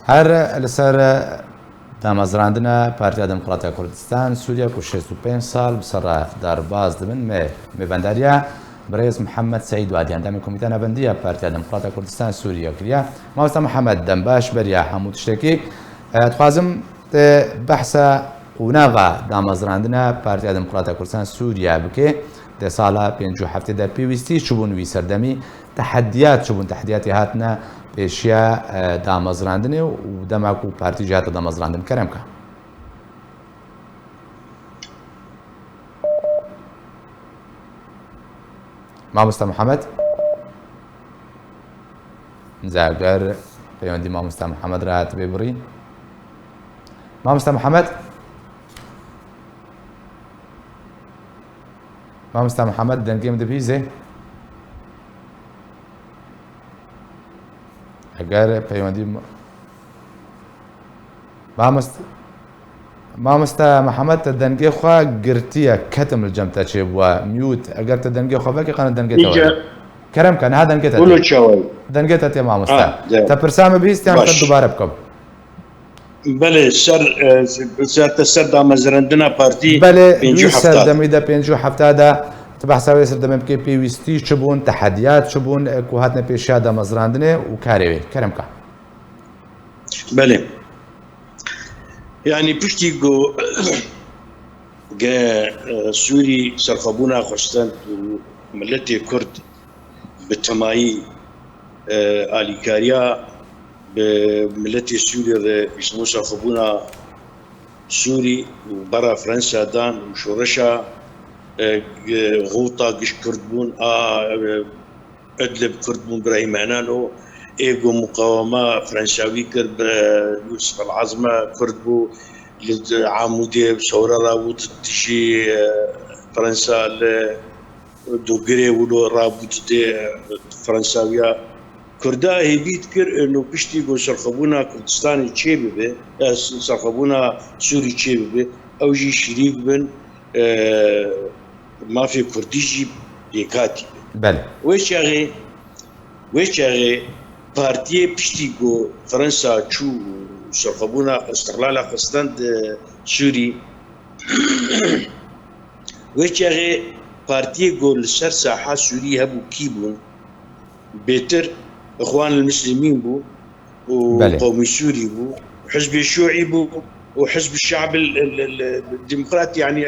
هر لسر دامەزراندنە پارتیا دموکراتیا کوردستان سووریا و 65 سال بسەر دارباز دبن مێبەنداریە برێز محەممەد سەید وادیاندامی کۆمیتە نەبەندیە پارتیا دموکراتیا کوردستان سووریا کریە مامۆستا محەممەد دەمباش بەریا هەموو تشتێکی دخوازم بەحسە قوناغا دامەزراندنە پارتیا دموکراتیا کوردستان سووریا بکێ دە ساڵە 57دا پێویستی چبوون وی سەردەمی تحديات چبوون تحدياتی هاتنە پێشیا دامەزراندنێ و دەماک و پارتی جاتە دامەزراندن کەرەم کە مامۆستا محەممەد زاگەر پەیوەندی مامۆستا محەممەد ڕات بێ بڕین مامۆستا محەممەد مامۆستا محەممەد دەنگێم دەبیزێ ئەگەر پەیوەندی مامۆستا محەممەد تە دەنگێ خوا گرتیە کەتم لە جەمتە چێ بووە میوت ئەگەر تە دەنگێ خۆبەکە قەنە دەنگێتەوە کەرەم کە نها دەنگێتە تێ مامۆستا تە پرسامە بیستیان کە دووبارە بکەم بله سەر دامەزراندنە پارتی بەێ سەردەمیدا 57دا بەحساوی سەردەمە بکەی پێویستی چ بوون تەحەدیات چ بوون و هاتنە پێشیا دامەزراندنێ و کارێوێ کەرەم کە بله یعنی پشتی سووری سەرخەبوونا خۆشتن و ملەتی کورد بتەمایی ئالیکاریا ملەتی سووری پیشمۆ سەرخەبوونا سووری و بەرا فرەنسادان و شۆڕەشە غوطا گشت کرد بوون ئەدلب کرد بوون برایمانان و ئێگۆ مقاومە فرەنساوی کرد یوسف العەزمە کرد بوو عامودێ سەورە ڕابوت تشی فرەنسا لە دووگرێ ولۆ ڕابوت دێ فرەنساویە کوردا هێبیت کرد و پشتی بۆ سەرخەبوونا کوردستانی چێ ببێ سەرخەبوونا سووری چێ ببێ ئەوژی شریک بن مافی کوردیجی بێکاتی وێچاغێ پارتیە پشتی گۆ فرەنسا چوو سەرخەبوونا ئەستەقلالا خستەند سووری وێچاغێ پارتیە گۆ لەسەر ساحا سووری هەبوو کی بوون بێتر إخوان المسلمين بو وقومي سوري بو وحزب الشيوعي بو وحزب الشعب الديمقراطي يعني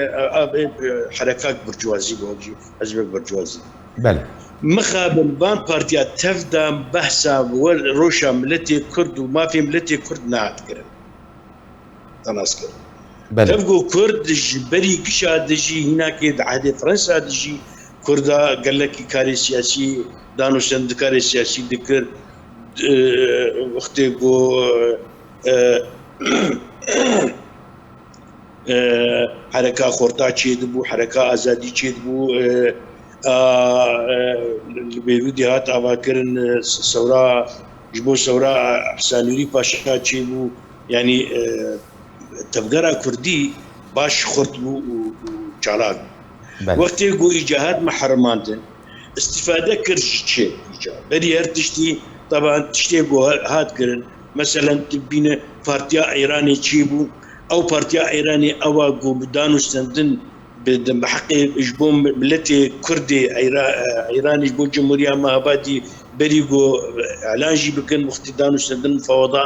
حركات برجوازي حزب برجوازي بله مخابن بان بارتيات تفدا بحثا روشا ملتي كرد وما في ملتي كرد نعت كرد تناسكر تبقوا كرد بري كشا دجي هناك عهد فرنسا دجي كردا قال لك كاري سياسي دانو سند كاري سياسي ذكر وقتي بو حركة خورتا تشيد بو حركة آزادي تشيد بو بيرودي هات أواكرن ثورة جبو ثورة حسانوري باشا تشيد بو يعني تفقرا كردي باش خورت بو وشالاك وقتي بو إجاهات محرماندن استفادة كرش شيء بدي هرتشتي طبعا تشتي بو هات كرن مثلا تبين بارتيا ايراني تشيبو او بارتيا ايراني او بدانو سندن بحق اجبوم ملتي كردي ايراني جبو جمهوريه مهبادي بريغو اعلان جيبكن وقت دانو سندن فوضى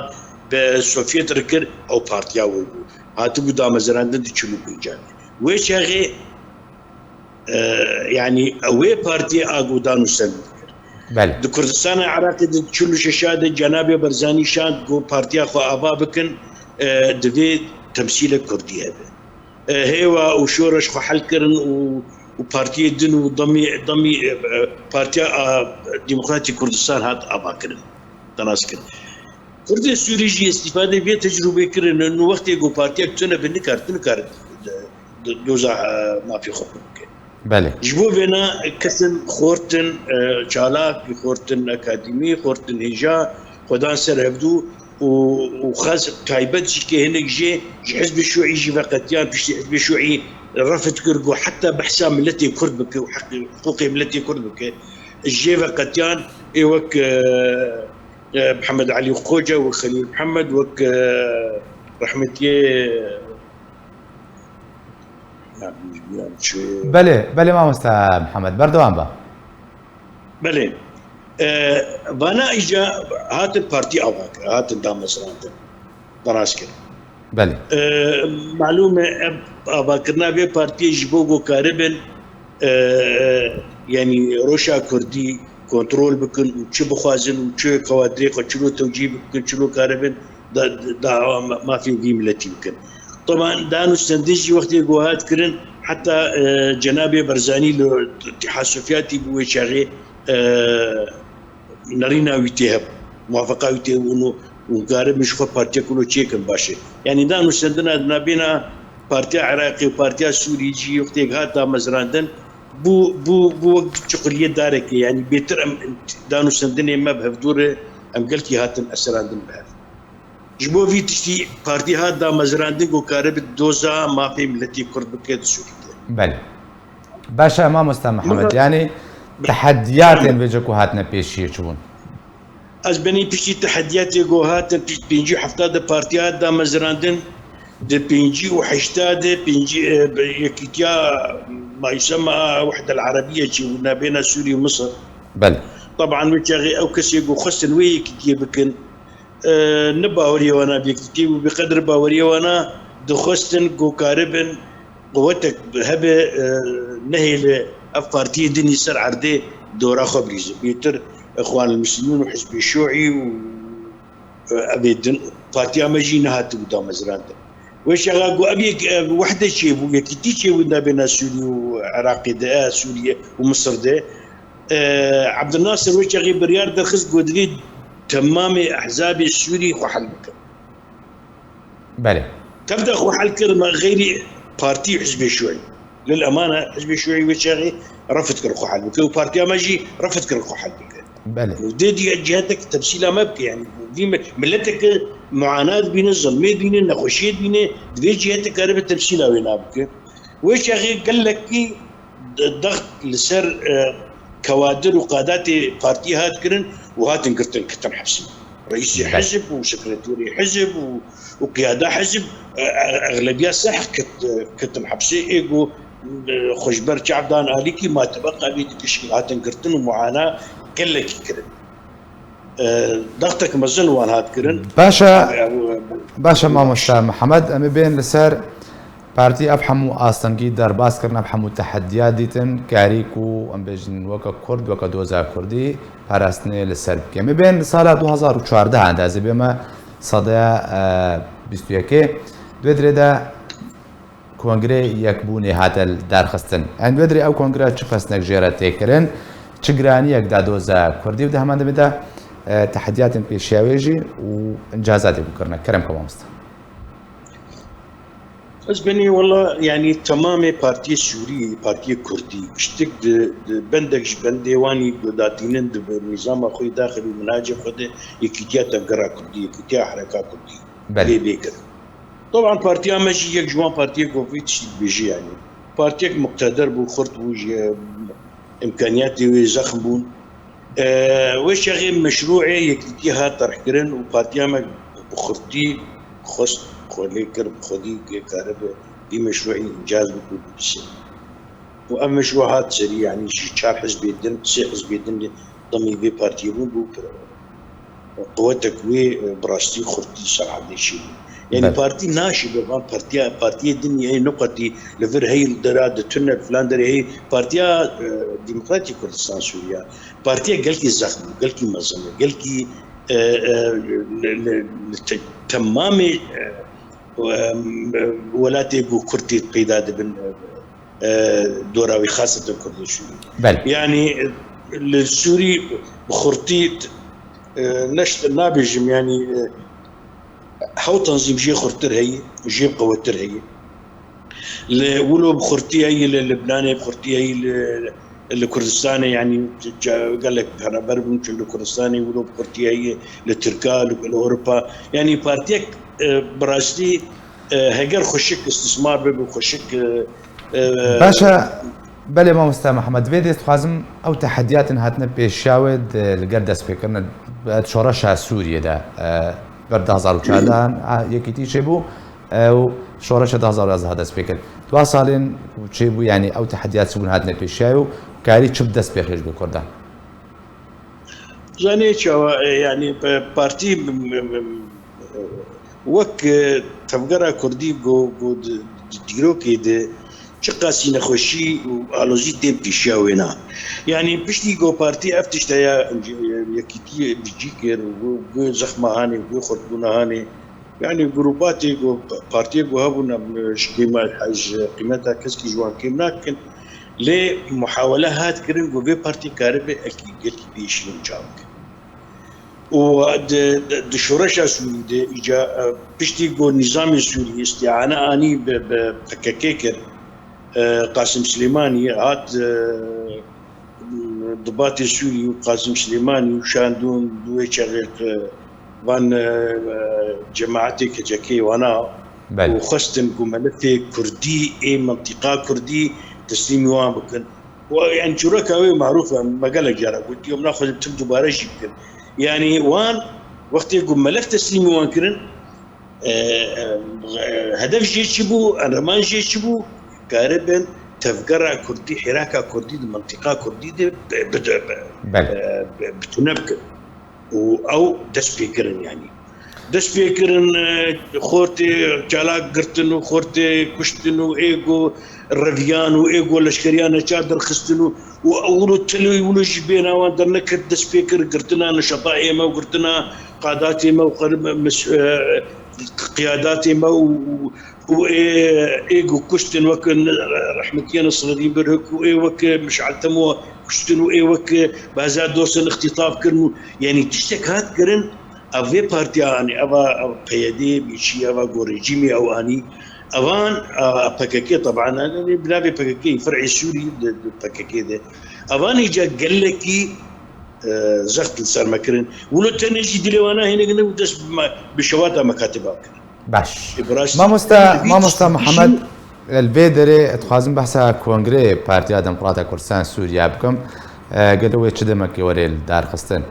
بسوفيت ركر او بارتيا ويبو هاتو دامزراندن تشلو بيجان ويشاغي يعني اوي بارتي اغو دانو سندن بله د کردستان عراق د چلو ششاد جناب برزانی شاد گو پارتیا خو ابا بکن دوی تمثيل كرديه هيوا وشورش خو حل كرن و بارتي دن و ضمي بارتيا ديمقراطي كردستان هات ابا كرن تناس كرن كرد سوريجي استفاده بيه تجربه كرن انه وقت يجو بارتيا تنا بنكر دوزا ما في خطر بله جبو بنا كسن خورتن چالاك خورتن اكاديمي خورتن هجا خدان سر هبدو وخاص تايبت كي هناك جي حزب الشيوعي جي فقطيان بشتي حزب الشيوعي رفض كرقو حتى بحساب ملتي كرد بك وحق حقوقي ملتي كرد بك الجي فقطيان ايوك محمد علي خوجة وخليل محمد وك رحمتي بله ما مستر محمد بردوان با بله بانا اجا هات البارتي اوك هات دامسران براسكر بله معلومه باكرنا بي بارتي جبوغو كاربن يعني روشا كردي كنترول بكن وشو بخوازن وشو كوادريق وشو توجيه بكن شو كاربن دا ما في دي ملتي بكن طبعا دانو استندجي وقت يقوهات كرن حتى جنابي برزاني لو تحاسفياتي بوشاغي نرينا ويتهب موافقه ويتهب انه وقارب مش خو بارتي كله تشيكن باشي يعني دانو استندنا نابينا بارتي عراقي وبارتي سوري جي وقت هات مزراندن بو وقت شغليه دارك يعني بيتر دانو استندني ما بهدور ام قلتي هات اسراندن بهذا جبو في تشتي بارتي هات دا مزراندن وقارب دوزا ما في ملتي كرد بكيت سوري بله باشا ما مستر محمد يعني تحديات بيجكو هاتنا بيشي شون از بني بيشي تحديات يجو هات بينجي حفتاد بارتيات دا مزراندن دي بينجي وحشتاد بينجي يكيتيا ما يسمى وحدة العربية جيونا بين سوريا ومصر بله طبعا وجاغي او كسي يجو خسن وي كيتي بكن نباوري وانا بيكتي وبقدر باوري وانا دخستن جو كاربن قوتك هبه نهي بارتي دني سر عردي دورا خبريز بيتر اخوان المسلمين وحزب الشيوعي و ابيدن بارتي امجي نهات بدا مزران وش غاقو ابي وحده شيء بو يكتي شيء ودا بين سوريا وعراق دا سوريا ومصر دا عبد الناصر وش غي بريار درخص قدري تمام احزاب السوري وحلك بله تبدا خو حلكر غير بارتي حزب الشيوعي للامانه حزب الشيوعي وشاغي رفض كرخو حلبك وبارتي اماجي رفض كرخو حلبك بله ودي جهتك تفصيلها ما بكي يعني دي ملتك معاناه بين الظلم بين النخوشيت بين دي جهتك قرب تفصيلها وين بك وشاغي قال لك الضغط لسر كوادر وقادات بارتي هات كرن وهات كتن حبسي رئيس حزب وسكرتيري حزب وقياده حزب اغلبيه صح كتم حبسي ايجو خوشبر شعبدان اليكي ما تبقى بيدك شغلات كرتن ومعاناه كلك كرن ضغطك مزن وان هات كرن باشا ما مستر محمد ام بين لسر بارتي افحمو استنجي درباس كرنا افحمو تحديات ديتن كاريكو ام بيجن وكا كرد وكا دوزا كردي پاراستنی لسر بکەم بین سال 2014 اندازه بما صدای 21 دوێدرێدا کۆنگرێ یەکبوونی هاتە دارخستن ئەن دوێدرێ ئەو کۆنگرە چ پەسنێک ژێرە تێکردن چ گرانیەکدا دۆزە کوردی و دە هەمان دەبێتە تحديات پێشیاوێژی و انجازاتی بکردنە کەرەم کەمامۆستا أزبني والله يعني تمام بارتي سوري بارتي كردي اشتك بندك بنديواني داتينن بالنظام أخوي داخلي منهاج خده يكتيا تفكر كردي يكتيا حركة كردي بله بيكر طبعا بارتي أمشي يك جوان بارتي كوفيتش بيجي يعني بارتي مقتدر بخرط وجه إمكانياتي زخم بون وش غير مشروعي يكتيا طرح كرن وبارتي أما بخرطي خص خلي كرب خدي كهرب دي مشروع إنجاز بكل شيء وأما مشروعات سريع يعني شار حزب الدين سي حزب الدين ضمي بي بارتي بو قوتك وي براستي خرطي صراحة دي شيء يعني بارتي ناشي بغان بارتي الدنيا هي نقطي لفر هي الدراد تنر فلاندر هي بارتي ديمقراطي كردستان سوريا بارتي قالكي زخم قالكي مزمه قالكي تمامي ولاتي بو كردي قيداد بن دوراوي خاصة كردي بل يعني السوري بخرطي نشط نابجم يعني هو تنظيم جي خرطر هي جي قوتر هي ولو بخرطي هي اللبناني بخرطي هي الكردستاني يعني قال لك انا بربم الكردستاني ولو بخرطي هي لتركيا لاوروبا يعني بارتيك براستي هجر خشك استثمار بخشك باشا بله مامۆستا محەممەد بێ دەستخوازم ئەو تەحەدیاتن هاتنە پێشاوێت لەگەر دەستپێکردن شۆڕەشە سووریەدا بەر 2014 یەکیتی چێ بوو و شۆڕەشە 2010 دەست پێ کرد دو ساڵێن چێ بوو ینی ئەو تەحەدیات بوون هاتنە پێشاوی و کاری چ دەست پێخێش بە کوردان زانێکەوە ینی پارتی وەک تەبگەرە کوردی دیرۆکێ دێ چ قاسی نەخۆشی و ئالۆژی دێم پیشیاوێنا ینی پشتی گۆ پارتی ئەف تشتەیە یەکیتی بجی کرد و زەخمەهانێ و خۆرتبوونەهانێ ینی گروپاتی پارتیە گو هەبوون قیمەتا کەسکی جوان کێم ناکەن لێ محاولە هاتکردن گۆ بێ پارتی کارە بێ ئەکی گەلکی پێشین چاوک و شۆڕەشە سووری ئیجا پشتی گۆ نیزامی سووری ئستیعانە ئانی بە پەکەکێ کرد قاسم سلێمانی هات دباتی سووری و قاسم سلێمانی و شاندون دوێ چەغێک وان جەماعەتێک کە جەکەی وانا و خستن گومەلەتێ کوردی ئێ منتیقا کوردی تسلیمی وان بکەن و یان چورەکەوێ معروفە مەگەلێک جارە گوتی ئەم ناخۆزم تم دووبارەشی بکەن یعنی وان وەختێ گومەلەت تسلیمی وان کردن هەدەف ژێ چی بوو ئەنرەمان ژێ چی بوو کارە بن تەفگەرە کوردی حێراکا کوردی منتیقا کوردی بتونە بکەن و ئەو دەست پێکردن ینی دەست پێکردن خۆرتێ چالاک گرتن و خۆرتێ کوشتن و ئێگۆ ڕەڤیان و ئێگۆ لەشکریانە چا دەرخستن و ئەوڵ تەلوی ولژی بێناوان دەرنەکرد دەست پێکرد گرتنا نەشەتا ئێمە و گرتنا قادات ئێمە و قیادات ئێمە و ئێگۆ کوشتن وەک ڕەحمەتیە نەسڕەدین بەرهەک و ئێ وەک مشعەلتەمەوە کوشتن و ئێ وەک بازار دۆسن اختیطافکردن و یعنی تشتێک هاتکردن ئەوێ پارتیانی ئەوە پەیەدێ بیچی ئەوە گۆڕێجیمی ئەوانی ئەوان پەکەکێ طبعاً بنابێ پەکەکەی فەرعی سووری پەکەکێ دێ ئەوان هیچە گەلێکی زەخت سەرمەکردن ولو تەنێکی دیلێوانە هێنێگەنە و دەست بشەواتە مەکاتبا کرد باش مامۆستا محەممەد البێ دەرێ ئەتخوازم بەسا کۆنگرێ پارتیا دەموکراتە کوردستان سووریا بکەم گەلەوەی چ دەمەکی وەرێ دارخستن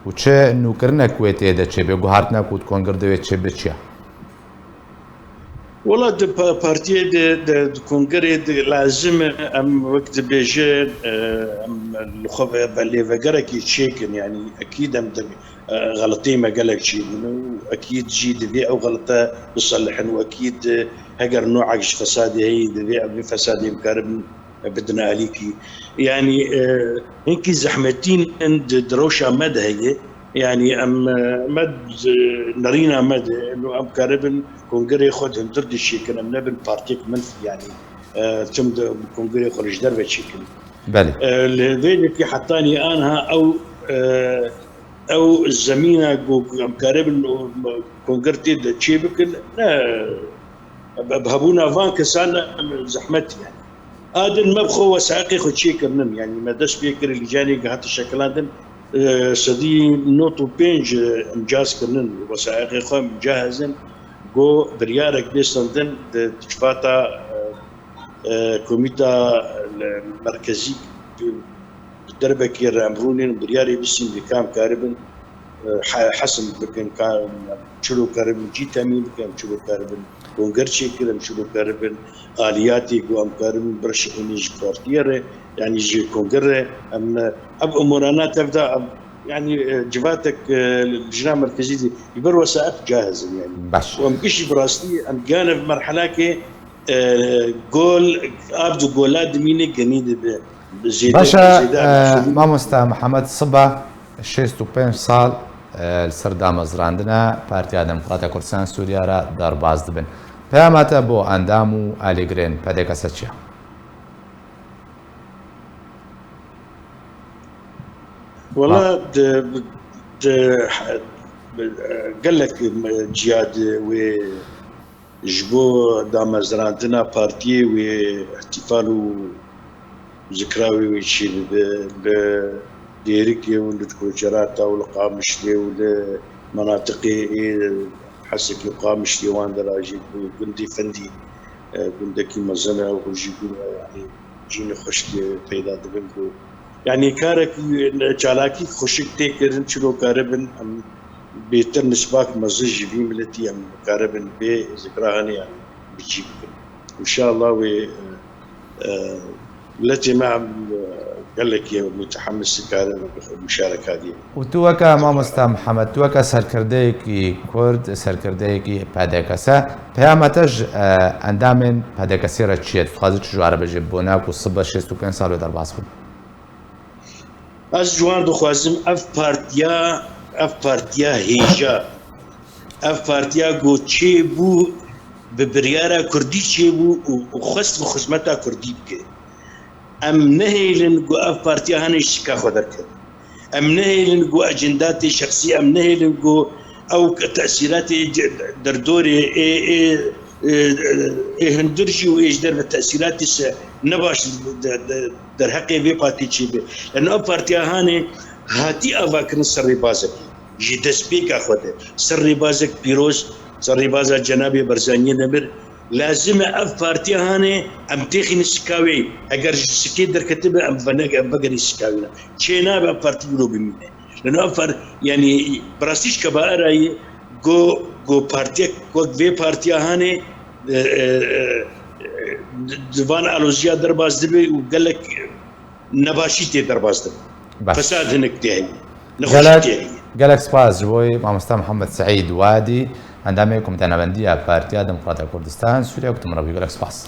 و چه نوکردنە کوێ تێ دەچێ بێ گوهارتنە کووت کۆنگر دەوێت چێ بچیە وڵات پارتیە کۆنگرێ لازم ئەم وەک دەبێژێ خۆ بە لێڤەگەرێکی چێکن ینی ئەکید ئەم غەڵەتەی مەگەلێک چی بوون و ئەکید جی دەبێ ئەو غەڵەتە بسەلحن و ئەکید هەگەر نوعاکش فەسادی هەیە دەبێ ئەبێ فەسادی بکارن بدنا عليكي يعني هيك زحمتين عند دروشة مد هي يعني ام مد نرينا مد انه ام كاربن كونغري خدهم ضد الشيء كنا بنبن بارتيك منفي يعني تم كونغري خرج دربه شكل بله لذلك حطاني انها او الزمينه ام كاربن كونغرتي تشيبكن بهبونا فان كسان زحمتي يعني آدن مبخو وثائقي خود شيء كرنن يعني ما دش بيكر اللي جاني قهت الشكلات صدي نوتو بينج انجاز كرنن وثائقي خو مجهزن جو بريارك بيستندن تشفاتا كوميتا المركزي دربك يرامرونين برياري بسم بكام كاربن حسن بكن كان شلو كاربن جي تامين بكم شلو كاربن كونغرشي كلام شلو كاربن آلياتي قوام كاربن برش انيج بارتيره يعني جي كونغره ام اب امورنا تبدا يعني جفاتك اللجنه المركزيه يبر وسائق جاهز يعني باش ومكش براستي ام كان في مرحله كي جول ابدو جولاد ميني جنيد بزياده باشا مامۆستا محەممەد سبە 65 ساڵ سەر دامەزراندنە پارتیا دەموکراتە کوردستان سووریارە دەرباز دەبن پەیاماتە بۆ ئەندام و ئالیگرێن پەدێکەسە چییە؟ وڵا گەلێک جیاد وێ ji bo damezrandina partiyê wê ihtifal û zikrawê wê çî li Dêrikê û li Koçerata û li Qamişlê û li menatiqê Hesekê Qamişlê wan de ra jî gundê Fendî gundekî mezin e û jî yani جین خوشک پیدا دبن کو يعني كارك جالاكي خوشك تكرن شلو كاربن ام بيتر نسباك مزج بي ملتي ام كاربن بي ذكراهني يعني بيجيب ان شاء الله و التي مع قال لك يا متحمس كان المشاركه هذه وتوكا مامۆستا محەممەد تووەکە سەرکردەیەکی کورد سەرکردەیەکی پادێکەسە پەیامەتەژ ئەندامێن پادێکەسیرە چیت خوازی چ ژوارە بژێ بۆ ناوکو سب بە 65 ساڵ دەرباز بوون از جوان دخوازم اف پارتیا هیجا اف پارتیا گو چی بو ببریارا کردی چی بو و خست و خدمتا کردی بکه ام نهیلن گو اف پارتیا هنه شکا خودر کرد ام نهیلن گو اجندات شخصی ام نهیلن گو او تأثیرات در دور هندرجي ويجدر بالتأثيرات نباش در حقي في بارتي تشيبي لأنه بارتيا هاني هاتي أفاكن سري بازك جدس بيك أخوته سري بازك بيروز سري بازك جنابي برزانية نمر لازم أف بارتيا هاني أم تيخي نسكاوي أجر سكي در كتبه أم بقري سكاوينا شينا بأف بارتي بلو بمينه لأنه أف يعني براستيش كبائر جو بارتيا کو في بارتيا هاني ديوان الوزيا درباز دبي وقال لك نباشيتي درباز دبي فساد هناك تاعي قالك سباز جوي مامۆستا محەممەد سعید وادی ئەندامەیە کۆمیتە ناوەندیە پارتیا دموکراتیای کوردستان سووریا وتم ڕەوی قالك سپاس